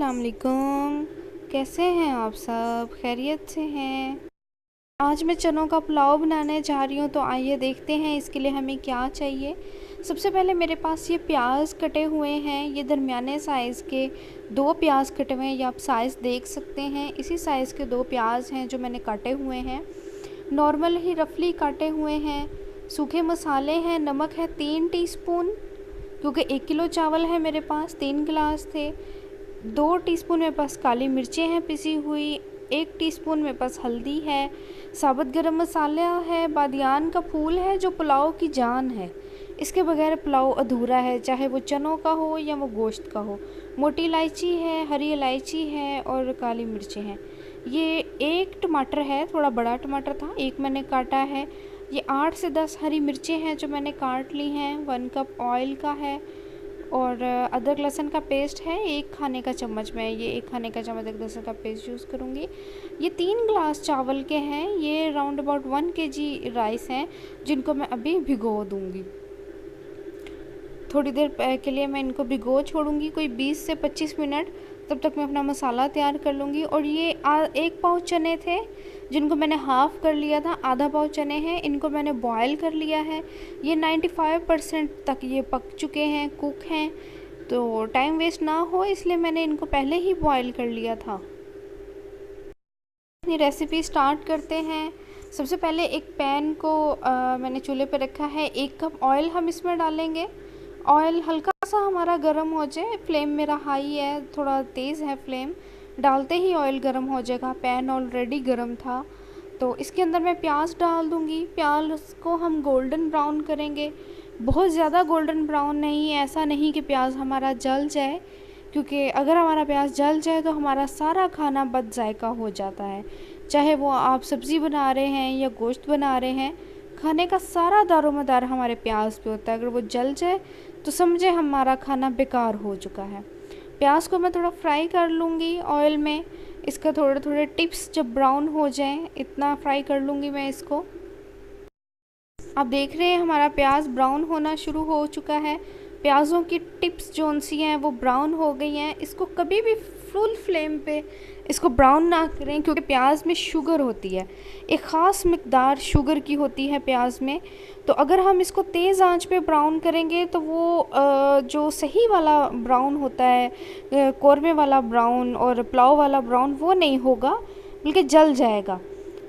अस्सलाम वालेकुम। कैसे हैं आप सब? खैरियत से हैं? आज मैं चनों का पुलाव बनाने जा रही हूँ, तो आइए देखते हैं इसके लिए हमें क्या चाहिए। सबसे पहले मेरे पास ये प्याज कटे हुए हैं, ये दरमियाने साइज़ के 2 प्याज कटे हुए हैं। ये आप साइज़ देख सकते हैं, इसी साइज़ के 2 प्याज हैं जो मैंने काटे हुए हैं, नॉर्मल ही रफली काटे हुए हैं। सूखे मसाले हैं, नमक है 3 टीस्पून, क्योंकि 1 किलो चावल है मेरे पास, 3 गिलास थे। 2 टीस्पून मेरे पास काली मिर्चें हैं पिसी हुई, 1 टीस्पून मेरे पास हल्दी है, साबुत गरम मसाला है, बादियान का फूल है जो पुलाव की जान है। इसके बगैर पुलाव अधूरा है, चाहे वो चनों का हो या वो गोश्त का हो। मोटी इलायची है, हरी इलायची है और काली मिर्चें हैं। ये 1 टमाटर है, थोड़ा बड़ा टमाटर था, 1 मैंने काटा है। ये 8 से 10 हरी मिर्चें हैं जो मैंने काट ली हैं। 1 कप ऑयल का है और अदरक लहसुन का पेस्ट है 1 खाने का चम्मच। मैं ये 1 खाने का चम्मच अदरक लहसुन का पेस्ट यूज़ करूँगी। ये 3 ग्लास चावल के हैं, ये राउंड अबाउट 1 केजी राइस हैं जिनको मैं अभी भिगो दूँगी। थोड़ी देर के लिए मैं इनको भिगो छोड़ूंगी, कोई 20 से 25 मिनट। तब तक मैं अपना मसाला तैयार कर लूँगी। और ये 1 पाव चने थे जिनको मैंने हाफ़ कर लिया था, आधा पाव चने हैं, इनको मैंने बॉयल कर लिया है। ये 95% तक ये पक चुके हैं, कुक हैं, तो टाइम वेस्ट ना हो इसलिए मैंने इनको पहले ही बॉयल कर लिया था। अपनी रेसिपी स्टार्ट करते हैं। सबसे पहले एक पैन को मैंने चूल्हे पर रखा है, 1 कप ऑयल हम इसमें डालेंगे। ऑयल हल्का सा हमारा गर्म हो जाए, फ्लेम मेरा हाई है, थोड़ा तेज़ है फ्लेम, डालते ही ऑयल गर्म हो जाएगा। पैन ऑलरेडी गर्म था, तो इसके अंदर मैं प्याज डाल दूँगी। प्याज को हम गोल्डन ब्राउन करेंगे, बहुत ज़्यादा गोल्डन ब्राउन नहीं, ऐसा नहीं कि प्याज हमारा जल जाए, क्योंकि अगर हमारा प्याज जल जाए तो हमारा सारा खाना बद जायका हो जाता है। चाहे वो आप सब्ज़ी बना रहे हैं या गोश्त बना रहे हैं, खाने का सारा दारोमदार हमारे प्याज पे होता है। अगर वो जल जाए तो समझे हमारा खाना बेकार हो चुका है। प्याज को मैं थोड़ा फ्राई कर लूँगी ऑयल में। इसका थोड़े थोड़े टिप्स जब ब्राउन हो जाएं, इतना फ्राई कर लूँगी मैं इसको। आप देख रहे हैं हमारा प्याज ब्राउन होना शुरू हो चुका है। प्याज़ों की टिप्स जो सी हैं वो ब्राउन हो गई हैं। इसको कभी भी फुल फ्लेम पे इसको ब्राउन ना करें, क्योंकि प्याज में शुगर होती है, एक ख़ास मिकदार शुगर की होती है प्याज में। तो अगर हम इसको तेज़ आंच पे ब्राउन करेंगे तो वो जो सही वाला ब्राउन होता है, कौरमे वाला ब्राउन और पुलाव वाला ब्राउन, वो नहीं होगा, बल्कि जल जाएगा।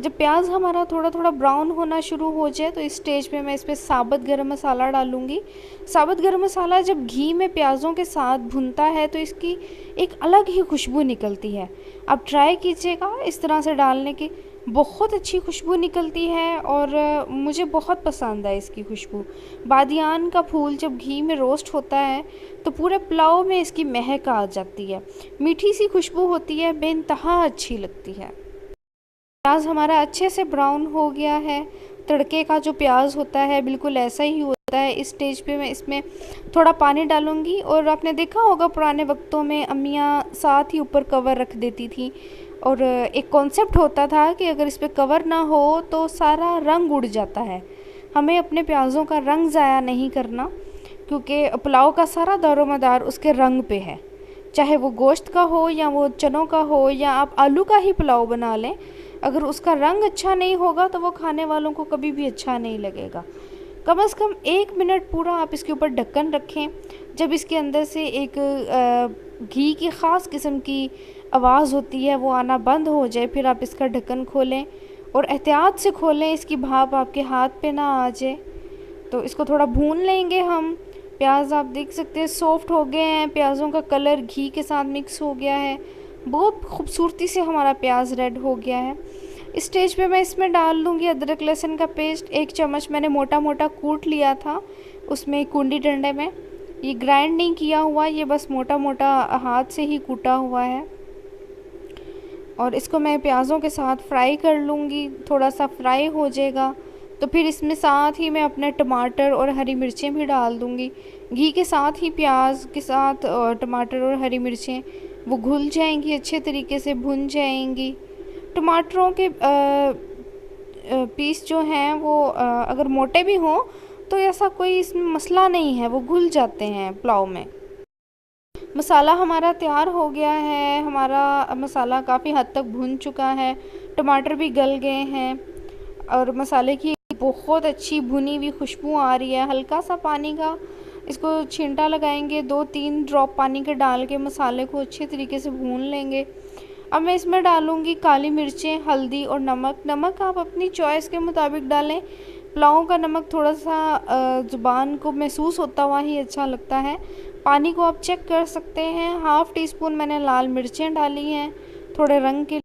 जब प्याज हमारा थोड़ा थोड़ा ब्राउन होना शुरू हो जाए तो इस स्टेज पे मैं इस पर साबुत गरम मसाला डालूँगी। साबुत गरम मसाला जब घी में प्याज़ों के साथ भुनता है तो इसकी एक अलग ही खुशबू निकलती है। आप ट्राई कीजिएगा इस तरह से डालने की, बहुत अच्छी खुशबू निकलती है और मुझे बहुत पसंद है इसकी खुशबू। बादियान का फूल जब घी में रोस्ट होता है तो पूरे पुलाव में इसकी महक आ जाती है, मीठी सी खुशबू होती है, बेइंतहा अच्छी लगती है। प्याज हमारा अच्छे से ब्राउन हो गया है। तड़के का जो प्याज होता है बिल्कुल ऐसा ही होता है। इस स्टेज पे मैं इसमें थोड़ा पानी डालूँगी। और आपने देखा होगा पुराने वक्तों में अम्मियाँ साथ ही ऊपर कवर रख देती थी, और एक कॉन्सेप्ट होता था कि अगर इस पर कवर ना हो तो सारा रंग उड़ जाता है। हमें अपने प्याज़ों का रंग ज़ाया नहीं करना, क्योंकि पुलाव का सारा दारोमदार उसके रंग पे है। चाहे वो गोश्त का हो या वो चनों का हो या आप आलू का ही पुलाव बना लें, अगर उसका रंग अच्छा नहीं होगा तो वो खाने वालों को कभी भी अच्छा नहीं लगेगा। कम से कम 1 मिनट पूरा आप इसके ऊपर ढक्कन रखें। जब इसके अंदर से एक घी की ख़ास किस्म की आवाज़ होती है वो आना बंद हो जाए, फिर आप इसका ढक्कन खोलें और एहतियात से खोलें, इसकी भाप आपके हाथ पे ना आ जाए। तो इसको थोड़ा भून लेंगे हम। प्याज आप देख सकते हैं सॉफ्ट हो गए हैं, प्याज़ों का कलर घी के साथ मिक्स हो गया है, बहुत खूबसूरती से हमारा प्याज रेड हो गया है। इस स्टेज पे मैं इसमें डाल दूँगी अदरक लहसुन का पेस्ट। 1 चम्मच मैंने मोटा मोटा कूट लिया था उसमें कुंडी डंडे में, ये ग्राइंड नहीं किया हुआ, ये बस मोटा मोटा हाथ से ही कूटा हुआ है। और इसको मैं प्याज़ों के साथ फ्राई कर लूँगी। थोड़ा सा फ्राई हो जाएगा तो फिर इसमें साथ ही मैं अपने टमाटर और हरी मिर्चें भी डाल दूँगी। घी के साथ ही प्याज के साथ और टमाटर और हरी मिर्चें वो घुल जाएंगी, अच्छे तरीके से भुन जाएंगी। टमाटरों के पीस जो हैं वो अगर मोटे भी हों तो ऐसा कोई इसमें मसला नहीं है, वो घुल जाते हैं पुलाव में। मसाला हमारा तैयार हो गया है, हमारा मसाला काफ़ी हद तक भुन चुका है, टमाटर भी गल गए हैं और मसाले की बहुत अच्छी भुनी हुई खुशबू आ रही है। हल्का सा पानी का इसको छींटा लगाएंगे, 2-3 ड्रॉप पानी के डाल के मसाले को अच्छे तरीके से भून लेंगे। अब मैं इसमें डालूँगी काली मिर्चें, हल्दी और नमक। नमक आप अपनी चॉइस के मुताबिक डालें। पुलाव का नमक थोड़ा सा ज़ुबान को महसूस होता हुआ ही अच्छा लगता है। पानी को आप चेक कर सकते हैं। हाफ़ टी स्पून मैंने लाल मिर्चें डाली हैं थोड़े रंग के।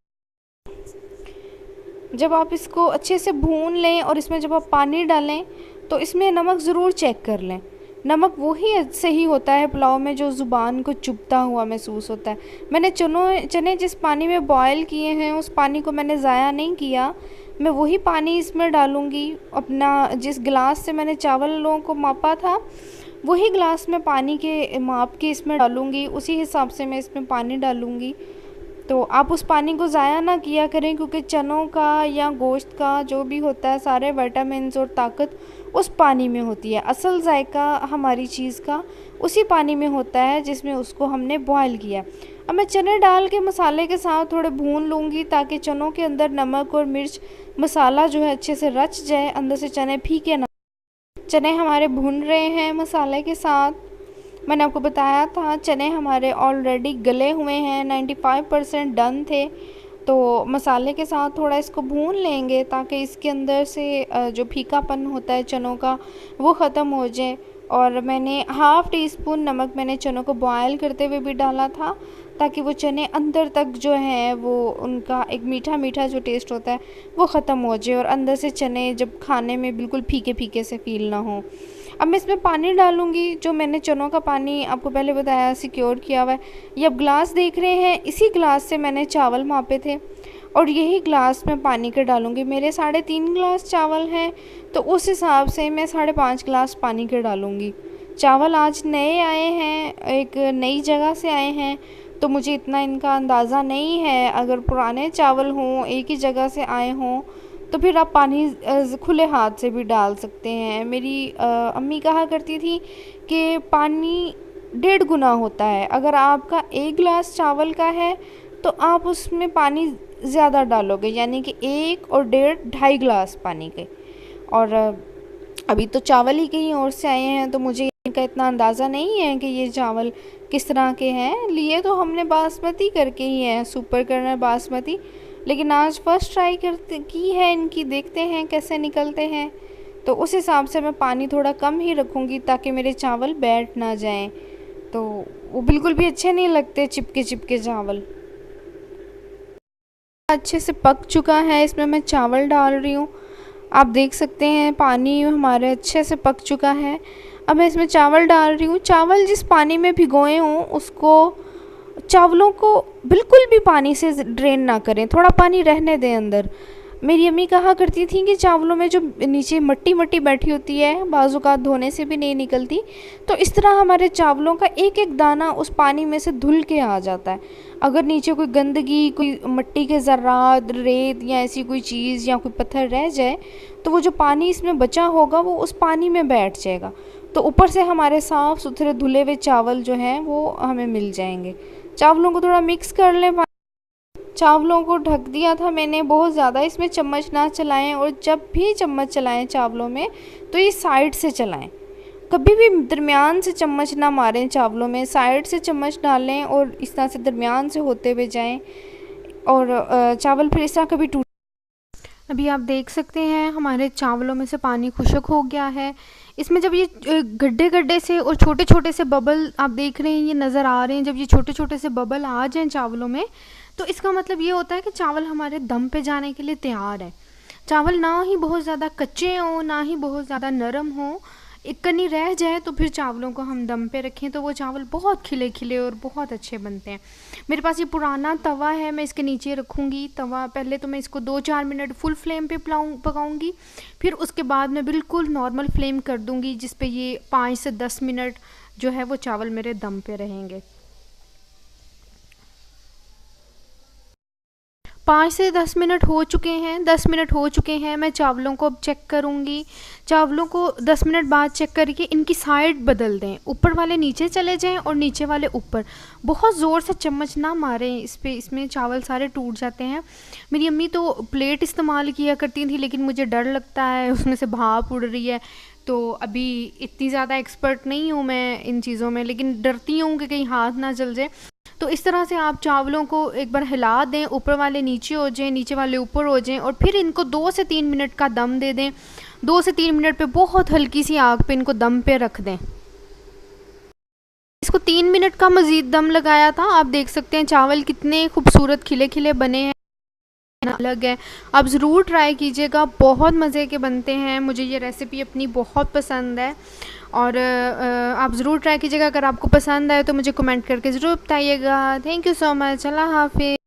जब आप इसको अच्छे से भून लें और इसमें जब आप पानी डालें तो इसमें नमक ज़रूर चेक कर लें। नमक वही सही होता है पुलाव में जो ज़ुबान को चुभता हुआ महसूस होता है। मैंने चने जिस पानी में बॉयल किए हैं उस पानी को मैंने ज़ाया नहीं किया। मैं वही पानी इसमें डालूँगी। अपना जिस गिलास से मैंने चावलों को मापा था वही गिलास में पानी के माप के इसमें डालूँगी, उसी हिसाब से मैं इसमें पानी डालूँगी। तो आप उस पानी को ज़ाया ना किया करें, क्योंकि चनों का या गोश्त का जो भी होता है सारे विटामिन्स और ताकत उस पानी में होती है। असल जायका हमारी चीज़ का उसी पानी में होता है जिसमें उसको हमने बॉयल किया। अब मैं चने डाल के मसाले के साथ थोड़े भून लूँगी ताकि चनों के अंदर नमक और मिर्च मसाला जो है अच्छे से रच जाए, अंदर से चने फीके ना। चने हमारे भून रहे हैं मसाले के साथ। मैंने आपको बताया था चने हमारे ऑलरेडी गले हुए हैं, 95% डन थे। तो मसाले के साथ थोड़ा इसको भून लेंगे ताकि इसके अंदर से जो फीकापन होता है चनों का वो ख़त्म हो जाए। और मैंने हाफ़ टी स्पून नमक मैंने चनों को बॉयल करते हुए भी डाला था ताकि वो चने अंदर तक जो है वो उनका एक मीठा मीठा जो टेस्ट होता है वो ख़त्म हो जाए और अंदर से चने जब खाने में बिल्कुल फीके फीके से फ़ील ना हो। अब मैं इसमें पानी डालूँगी। जो मैंने चनों का पानी आपको पहले बताया सिक्योर किया हुआ है, ये अब ग्लास देख रहे हैं, इसी ग्लास से मैंने चावल मापे थे और यही ग्लास में पानी के डालूँगी। मेरे 3.5 ग्लास चावल हैं तो उस हिसाब से मैं 5.5 ग्लास पानी के डालूँगी। चावल आज नए आए हैं, एक नई जगह से आए हैं, तो मुझे इतना इनका अंदाज़ा नहीं है। अगर पुराने चावल हों, एक ही जगह से आए हों, तो फिर आप पानी खुले हाथ से भी डाल सकते हैं। मेरी अम्मी कहा करती थी कि पानी 1.5 गुना होता है। अगर आपका 1 गिलास चावल का है तो आप उसमें पानी ज़्यादा डालोगे, यानी कि 1 और 1.5 2.5 गिलास पानी के। और अभी तो चावल ही कहीं और से आए हैं तो मुझे इनका इतना अंदाज़ा नहीं है कि ये चावल किस तरह के हैं। लिए तो हमने बासमती करके ही हैं, सुपर कर्नल बासमती, लेकिन आज फर्स्ट ट्राई की है इनकी, देखते हैं कैसे निकलते हैं। तो उस हिसाब से मैं पानी थोड़ा कम ही रखूँगी ताकि मेरे चावल बैठ ना जाएं, तो वो बिल्कुल भी अच्छे नहीं लगते चिपके चिपके चावल। अच्छे से पक चुका है, इसमें मैं चावल डाल रही हूँ। आप देख सकते हैं पानी हमारे अच्छे से पक चुका है। अब मैं इसमें चावल डाल रही हूँ। चावल जिस पानी में भिगोए हों उसको, चावलों को बिल्कुल भी पानी से ड्रेन ना करें, थोड़ा पानी रहने दें अंदर। मेरी अम्मी कहा करती थी कि चावलों में जो नीचे मट्टी मट्टी बैठी होती है बाज़ औक़ात धोने से भी नहीं निकलती, तो इस तरह हमारे चावलों का एक एक दाना उस पानी में से धुल के आ जाता है। अगर नीचे कोई गंदगी, कोई मट्टी के ज़र्रात, रेत या ऐसी कोई चीज़ या कोई पत्थर रह जाए तो वो जो पानी इसमें बचा होगा वो उस पानी में बैठ जाएगा। तो ऊपर से हमारे साफ़ सुथरे धुले हुए चावल जो हैं वो हमें मिल जाएंगे। चावलों को थोड़ा मिक्स कर लें। चावलों को ढक दिया था मैंने, बहुत ज़्यादा इसमें चम्मच ना चलाएं, और जब भी चम्मच चलाएं चावलों में तो ये साइड से चलाएं, कभी भी दरमियान से चम्मच ना मारें चावलों में, साइड से चम्मच डालें और इस तरह से दरमियान से होते हुए जाएं और चावल फिर इस तरह कभी टूट। अभी आप देख सकते हैं हमारे चावलों में से पानी खुश्क हो गया है। इसमें जब ये गड्ढे गड्ढे से और छोटे छोटे से बबल आप देख रहे हैं, ये नज़र आ रहे हैं, जब ये छोटे छोटे से बबल आ जाएं चावलों में तो इसका मतलब ये होता है कि चावल हमारे दम पे जाने के लिए तैयार है। चावल ना ही बहुत ज़्यादा कच्चे हों ना ही बहुत ज़्यादा नरम हों, एक कनी रह जाए तो फिर चावलों को हम दम पे रखें तो वो चावल बहुत खिले खिले और बहुत अच्छे बनते हैं। मेरे पास ये पुराना तवा है, मैं इसके नीचे रखूँगी तवा। पहले तो मैं इसको 2-4 मिनट फुल फ्लेम पे पकाऊँगी, फिर उसके बाद मैं बिल्कुल नॉर्मल फ्लेम कर दूँगी जिस पे ये 5 से 10 मिनट जो है वो चावल मेरे दम पे रहेंगे। 5 से 10 मिनट हो चुके हैं, 10 मिनट हो चुके हैं। मैं चावलों को अब चेक करूँगी। चावलों को 10 मिनट बाद चेक करके इनकी साइड बदल दें, ऊपर वाले नीचे चले जाएं और नीचे वाले ऊपर। बहुत ज़ोर से चम्मच ना मारें इस पे, इसमें चावल सारे टूट जाते हैं। मेरी अम्मी तो प्लेट इस्तेमाल किया करती थी, लेकिन मुझे डर लगता है उसमें से भाप उड़ रही है, तो अभी इतनी ज़्यादा एक्सपर्ट नहीं हूँ मैं इन चीज़ों में, लेकिन डरती हूँ कि कहीं हाथ ना जल जाए। तो इस तरह से आप चावलों को एक बार हिला दें, ऊपर वाले नीचे हो जाएं, नीचे वाले ऊपर हो जाएं, और फिर इनको 2 से 3 मिनट का दम दे दें। 2 से 3 मिनट पे बहुत हल्की सी आग पे इनको दम पे रख दें। इसको 3 मिनट का मज़ीद दम लगाया था। आप देख सकते हैं चावल कितने खूबसूरत खिले खिले बने हैं, अलग है। आप ज़रूर ट्राई कीजिएगा, बहुत मज़े के बनते हैं। मुझे ये रेसिपी अपनी बहुत पसंद है, और आप ज़रूर ट्राई कीजिएगा। अगर आपको पसंद आए तो मुझे कमेंट करके ज़रूर बताइएगा। Thank you so much. अल्लाह हाफ़िज़।